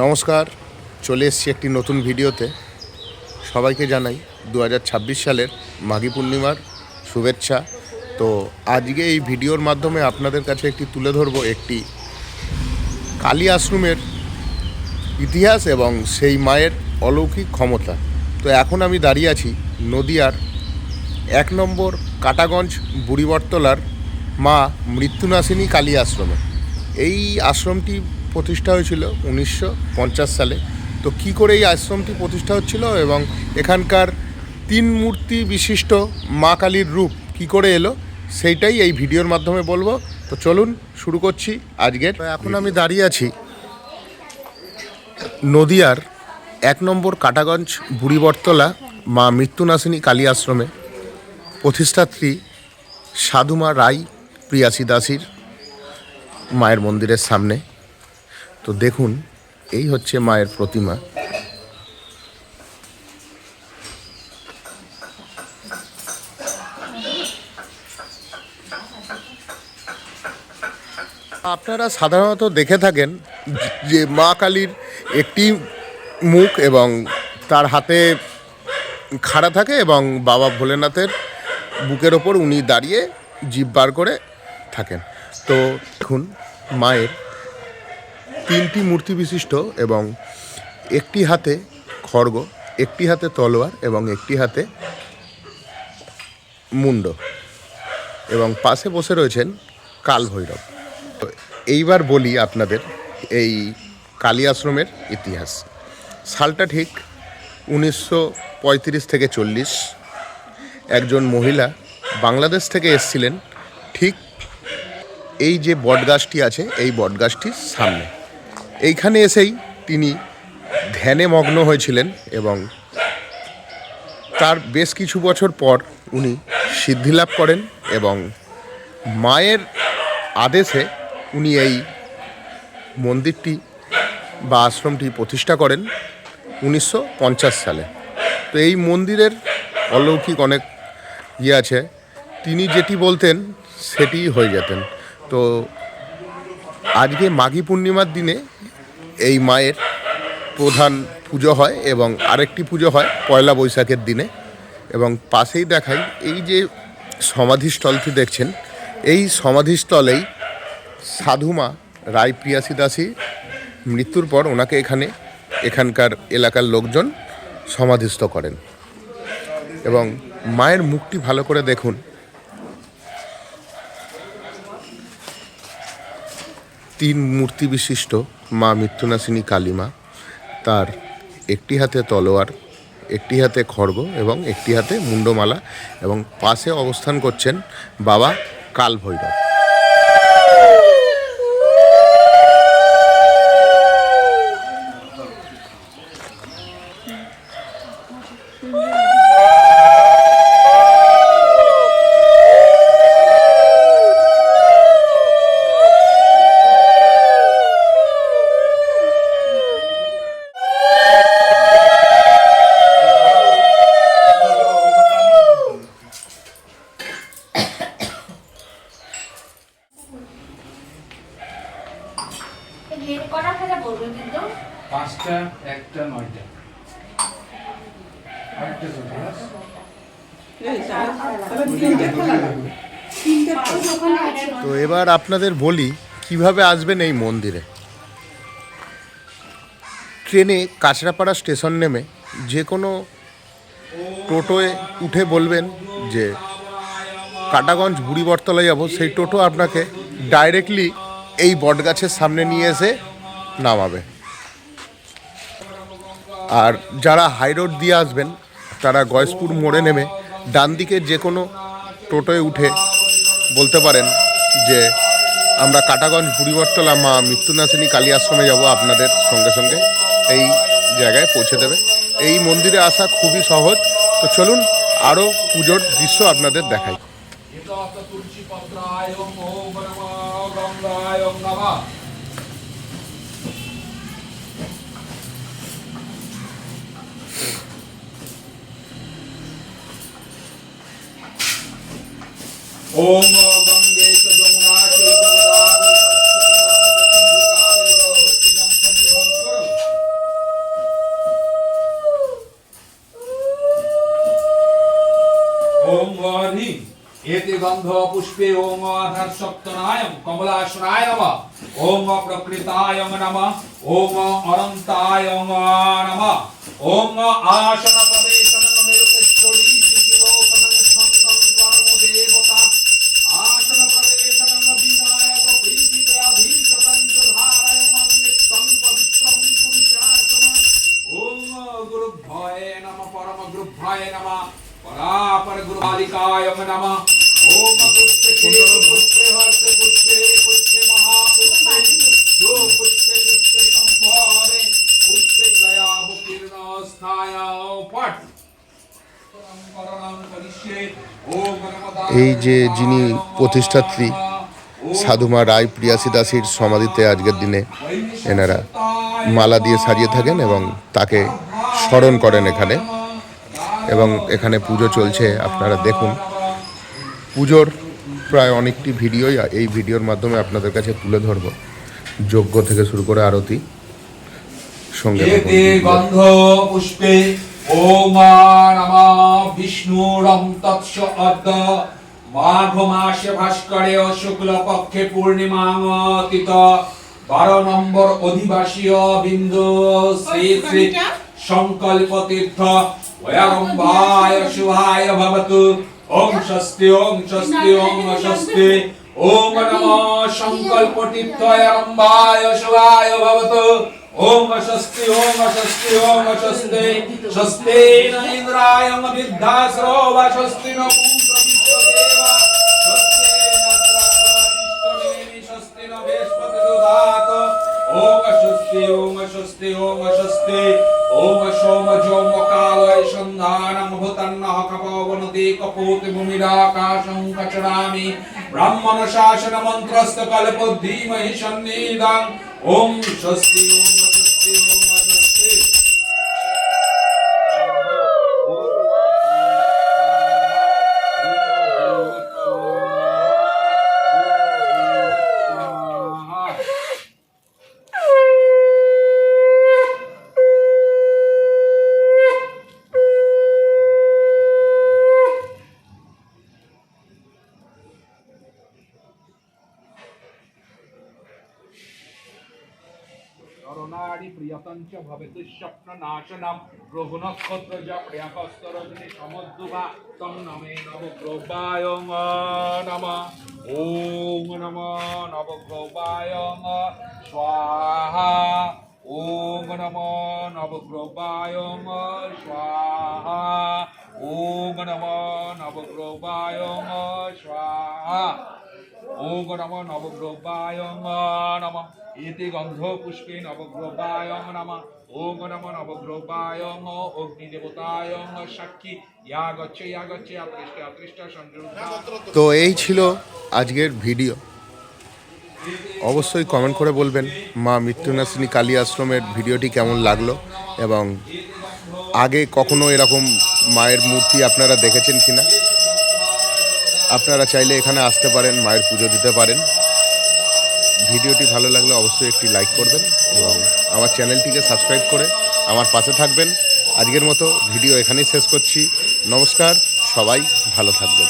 নমস্কার, চলে এসেছি একটি নতুন ভিডিওতে। সবাইকে জানাই 2026 সালের মাঘী পূর্ণিমার শুভেচ্ছা। তো আজকে এই ভিডিওর মাধ্যমে আপনাদের কাছে একটি তুলে ধরব একটি কালী আশ্রমের ইতিহাস এবং সেই মায়ের অলৌকিক ক্ষমতা। তো এখন আমি দাঁড়িয়ে আছি নদিয়ার 1 নম্বর কাটাগঞ্জ বুড়িবটতলার মা মৃত্যুনাশিনী কালী আশ্রমে। এই আশ্রমটি প্রতিষ্ঠা হয়েছিল 1950 সালে। তো কী করে এই আশ্রমটি প্রতিষ্ঠা হচ্ছিল এবং এখানকার 3 মূর্তি বিশিষ্ট মা কালীর রূপ কী করে এলো, সেইটাই এই ভিডিওর মাধ্যমে বলবো। তো চলুন শুরু করছি আজকের। এখন আমি দাঁড়িয়ে আছি নদিয়ার 1 নম্বর কাটাগঞ্জ বুড়িবটতলা মা মৃত্যুনাশিনী কালী আশ্রমে প্রতিষ্ঠাত্রী সাধুমা রাই প্রিয়াসী দাসীর মায়ের মন্দিরের সামনে। তো দেখুন, এই হচ্ছে মায়ের প্রতিমা। আপনারা সাধারণত দেখে থাকেন যে মা কালীর একটি মুখ এবং তার হাতে খাড়া থাকে এবং বাবা ভোলেনাথের বুকের ওপর উনি দাঁড়িয়ে জিভ বার করে থাকেন। তো দেখুন, মায়ের 3টি মূর্তি বিশিষ্ট এবং একটি হাতে খড়গ, একটি হাতে তলোয়ার এবং একটি হাতে মুন্ড, এবং পাশে বসে রয়েছেন কাল ভৈরব। তো এইবার বলি আপনাদের এই কালী আশ্রমের ইতিহাস। সালটা ঠিক 1935 থেকে 40। একজন মহিলা বাংলাদেশ থেকে এসেছিলেন ঠিক এই যে বটগাছটি আছে এই বটগাছটির সামনে। এইখানে এসেই তিনি ধ্যানে মগ্ন হয়েছিলেন এবং তার বেশ কিছু বছর পর উনি সিদ্ধিলাভ করেন এবং মায়ের আদেশে উনি এই মন্দিরটি বা আশ্রমটি প্রতিষ্ঠা করেন 1950 সালে। তো এই মন্দিরের অলৌকিক অনেক আছে, তিনি যেটি বলতেন সেটি হয়ে যেতেন। তো আজকে মাঘী পূর্ণিমার দিনে এই মায়ের প্রধান পুজো হয় এবং আরেকটি পুজো হয় পয়লা বৈশাখের দিনে। এবং পাশেই দেখাই এই যে সমাধিস্থলটি দেখছেন, এই সমাধিস্থলেই সাধুমা রায় প্রিয়াসী দাসী মৃত্যুর পর ওনাকে এখানকার এলাকার লোকজন সমাধিস্থ করেন। এবং মায়ের মুখটি ভালো করে দেখুন, 3 মূর্তি বিশিষ্ট মা মৃত্যুনাশিনী কালীমা। তার একটি হাতে তলোয়ার, একটি হাতে খড়গ এবং একটি হাতে মুন্ডমালা, এবং পাশে অবস্থান করছেন বাবা কাল ভৈরব। পাঁচটা, একটা, 9টা। তো এবার আপনাদের বলি কিভাবে আসবেন এই মন্দিরে। ট্রেনে কাঁচরাপাড়া স্টেশন নেমে যে কোনো টোটোয় উঠে বলবেন যে কাটাগঞ্জ বুড়িবটতলা যাব, সেই টোটো আপনাকে ডাইরেক্টলি এই বটগাছের সামনে নিয়ে এসে নামাবে। আর যারা হাই রোড দিয়ে আসবেন তারা গয়েশপুর মোড়ে নেমে ডান দিকে যে কোনো টোটোয় উঠে বলতে পারেন যে আমরা কাটাগঞ্জ বুড়িবটতলা মা মৃত্যুনাশিনী কালী আশ্রমে যাব, আপনাদের সঙ্গে সঙ্গে এই জায়গায় পৌঁছে দেবে। এই মন্দিরে আসা খুবই সহজ। তো চলুন আরও পুজোর দৃশ্য আপনাদের দেখাই। ओम गंगे च जमुना चैव गोदावरी सरस्वती नर्मदे सिंधु कावेरी जलेस्मिन् सन्निधिं कुरु। एते गंध पुष्पे ओम अधर्षप्तनाय कमलासनाय नमः ओम प्रकृताय नमः ओम अनंताय नमः ओम आसन प्रवेशन मेरुकेश्वरी शिशिरोपनं संगं कर्म देवता आसन प्रवेशन विनायक प्रीतिदयाधीश पंचधारयमं नित्यं पवित्रं पुरुषासनं ओम गुरुभ्याय नमः परम गुरुभ्याय नमः परापर गुरुबालिकाय नमः ओम पुष्पे पुष्पे हर्षे पुष्पे पुष्पे महापुष्पे जो पुष्पे पुष्पे संभावे पुष्पे जया किरणस्थाय पट এই যে যিনি প্রতিষ্ঠাত্রী সাধুমা রায় প্রিয়াসী দাসীর সমাধিতে আজকের দিনে এনারা মালা দিয়ে সাজিয়ে থাকেন এবং তাকে স্মরণ করেন এখানে, এবং এখানে পুজো চলছে। আপনারা দেখুন পুজোর প্রায় অনেকটি ভিডিওই এই ভিডিওর মাধ্যমে আপনাদের কাছে তুলে ধরব, যজ্ঞ থেকে শুরু করে আরতি সঙ্গে एते गंध पुष्पे ओम नमः विष्णुरं तत्स अद्य माघ मासे भास्करे शुक्ल पक्षे पूर्णिमातित 12 नम्बर अधिवासीय बिंदु श्री श्री संकल्प तीर्थ वयरंभाय शुभाय भवतु ओम स्वस्ति ओम स्वस्ति ओम स्वस्ति ओम नमः संकल्प तीर्थ वयरंभाय शुभाय भवतु ओम स्वस्ति ओम स्वस्ति ओम स्वस्ति स्वस्ति न इंद्रायं विद्यासरो व स्वस्ति न पुंसा विश्वदेवा स्वस्ति न त्रस्वादिष्टदेवी स्वस्ति न बृहस्पति ददात ओम स्वस्ति ओम स्वस्ति ओम स्वस्ति ओम सोम जोम कालय संधानं भूतन्नः कपवनति कपोति भूमिराकाशं कचरामि ब्राह्मण शासन मंत्रस्त कल्पधीमहि सन्निधं ओम स्वस्ति ओम स्वस्ति ओम स्वस्ति करुणारि प्रियतंच भवेतु स्वप्ननाशनं ग्रहनक्षत्रज प्रियकस्तरजनि समुद्भुवा तं नमे नवग्रहाय नमः ओम नमः नवग्रहाय स्वाहा ओम नमः नवग्रहाय स्वाहा ओम नमः नवग्रहाय स्वाहा ओम नमः नवग्रहाय नमः एते गंध पुष्पे नवग्रहाय नमः ओम नमः नवग्रहाय अग्निदेवताय साक्षी या गच्छे अतृष्ट अतृष्ट संरुद्धा। তো এই ছিল আজকের ভিডিও। অবশ্যই কমেন্ট করে বলবেন মা মৃত্যুনাশিনী কালী আশ্রমের ভিডিওটি কেমন লাগলো, এবং আগে কখনো এরকম মায়ের মূর্তি আপনারা দেখেছেন কিনা। আপনারা চাইলে এখানে আসতে পারেন, মায়ের পুজো দিতে পারেন। ভিডিওটি ভালো লাগলে অবশ্যই একটি লাইক করবেন এবং আমার চ্যানেলটিকে সাবস্ক্রাইব করে আমার পাশে থাকবেন। আজকের মতো ভিডিও এখানেই শেষ করছি। নমস্কার, সবাই ভালো থাকবেন।